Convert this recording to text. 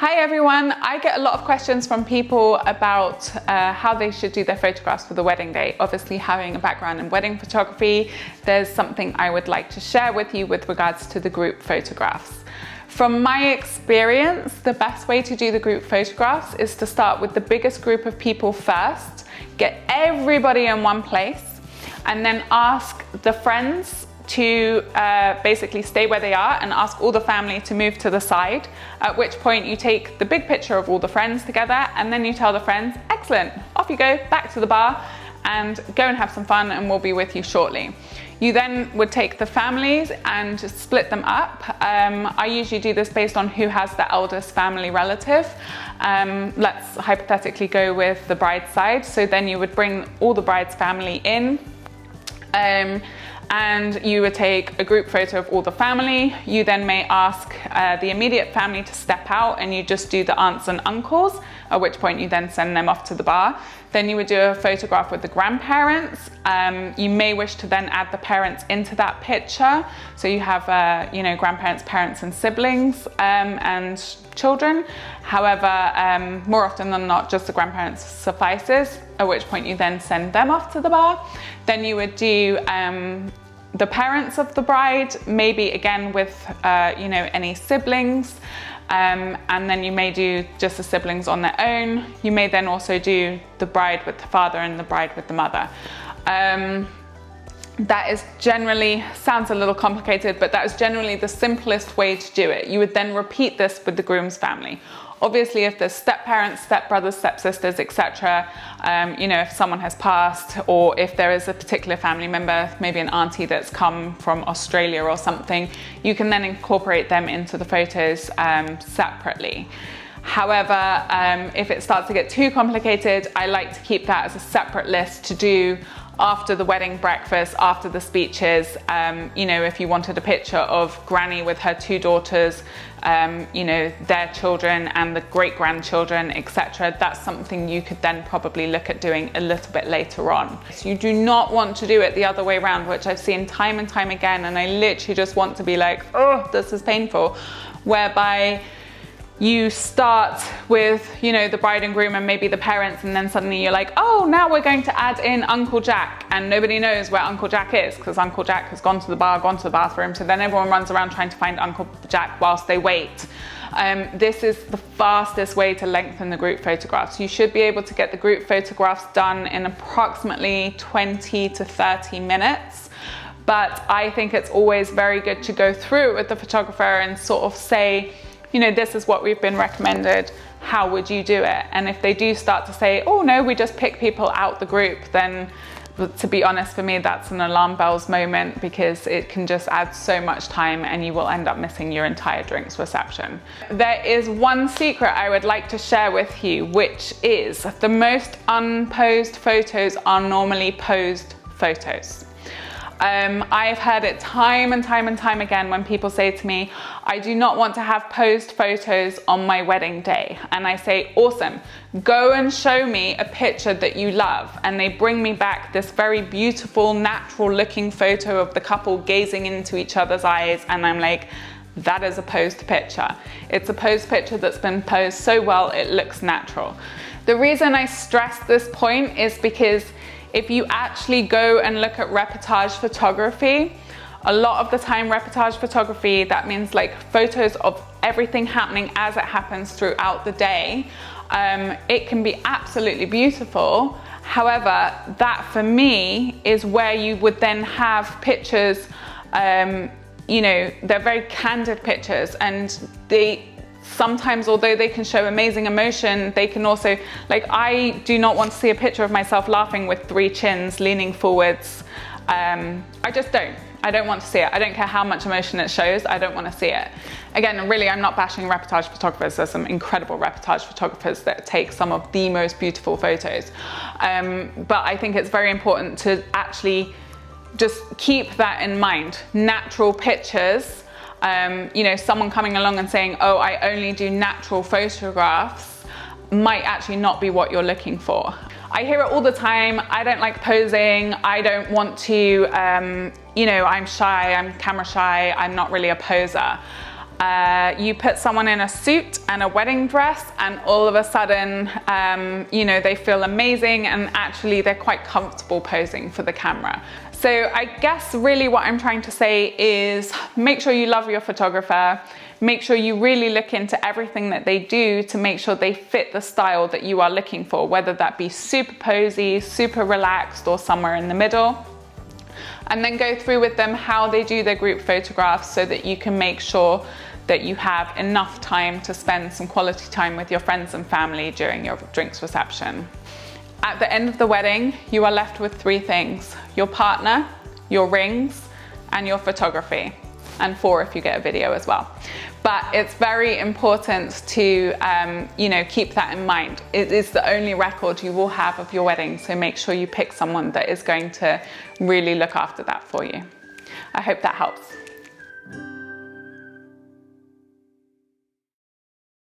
Hi everyone, I get a lot of questions from people about how they should do their photographs for the wedding day. Obviously, having a background in wedding photography, there's something I would like to share with you with regards to the group photographs. From my experience, the best way to do the group photographs is to start with the biggest group of people first, get everybody in one place, and then ask the friends to basically stay where they are and ask all the family to move to the side, at which point you take the big picture of all the friends together and then you tell the friends, excellent, off you go, back to the bar and go and have some fun and we'll be with you shortly. You then would take the families and split them up. I usually do this based on who has the eldest family relative. Let's hypothetically go with the bride's side. So then you would bring all the bride's family in. And you would take a group photo of all the family. You then may ask the immediate family to step out and you just do the aunts and uncles, at which point you then send them off to the bar. Then you would do a photograph with the grandparents. You may wish to then add the parents into that picture. So you have, grandparents, parents and siblings and children. However, more often than not, just the grandparents suffices, at which point you then send them off to the bar. Then you would do the parents of the bride, maybe again with any siblings, and then you may do just the siblings on their own. You may then also do the bride with the father and the bride with the mother. That is generally, sounds a little complicated, but that is generally the simplest way to do it. You would then repeat this with the groom's family. Obviously, if there's step-parents, step-brothers, step-sisters, etc., if someone has passed, or if there is a particular family member, maybe an auntie that's come from Australia or something, you can then incorporate them into the photos separately. However, if it starts to get too complicated, I like to keep that as a separate list to do after the wedding breakfast, after the speeches. If you wanted a picture of Granny with her two daughters, their children and the great-grandchildren, etc., that's something you could then probably look at doing a little bit later on. So you do not want to do it the other way around, which I've seen time and time again, and I literally just want to be like, oh, this is painful, whereby you start with, the bride and groom and maybe the parents, and then suddenly you're like, oh, now we're going to add in Uncle Jack, and nobody knows where Uncle Jack is because Uncle Jack has gone to the bar, gone to the bathroom, so then everyone runs around trying to find Uncle Jack whilst they wait. This is the fastest way to lengthen the group photographs. You should be able to get the group photographs done in approximately 20 to 30 minutes. But I think it's always very good to go through with the photographer and sort of say, this is what we've been recommended, how would you do it? And if they do start to say, oh no, we just pick people out the group, then to be honest, for me, that's an alarm bells moment, because it can just add so much time and you will end up missing your entire drinks reception. There is one secret I would like to share with you, which is the most unposed photos are normally posed photos. I've heard it time and time and time again when people say to me, I do not want to have posed photos on my wedding day. And I say, awesome, go and show me a picture that you love. And they bring me back this very beautiful, natural looking photo of the couple gazing into each other's eyes. And I'm like, that is a posed picture. It's a posed picture that's been posed so well, it looks natural. The reason I stress this point is because if you actually go and look at reportage photography, a lot of the time reportage photography, that means like photos of everything happening as it happens throughout the day. It can be absolutely beautiful. However, that for me is where you would then have pictures, they're very candid pictures, and sometimes, although they can show amazing emotion, they can also, I do not want to see a picture of myself laughing with three chins, leaning forwards. I just don't. I don't want to see it. I don't care how much emotion it shows, I don't want to see it. Again, really, I'm not bashing reportage photographers. There's some incredible reportage photographers that take some of the most beautiful photos. But I think it's very important to actually just keep that in mind. Natural pictures. Someone coming along and saying, oh, I only do natural photographs, might actually not be what you're looking for. I hear it all the time. I don't like posing. I don't want to, I'm shy, I'm camera shy. I'm not really a poser. You put someone in a suit and a wedding dress, and all of a sudden, you know, they feel amazing, and actually they're quite comfortable posing for the camera. So I guess really what I'm trying to say is make sure you love your photographer. Make sure you really look into everything that they do to make sure they fit the style that you are looking for, whether that be super posy, super relaxed, or somewhere in the middle. And then go through with them how they do their group photographs so that you can make sure that you have enough time to spend some quality time with your friends and family during your drinks reception. At the end of the wedding, you are left with 3 things: your partner, your rings, and your photography, and 4 if you get a video as well. But it's very important to you know, keep that in mind. It is the only record you will have of your wedding, so make sure you pick someone that is going to really look after that for you. I hope that helps.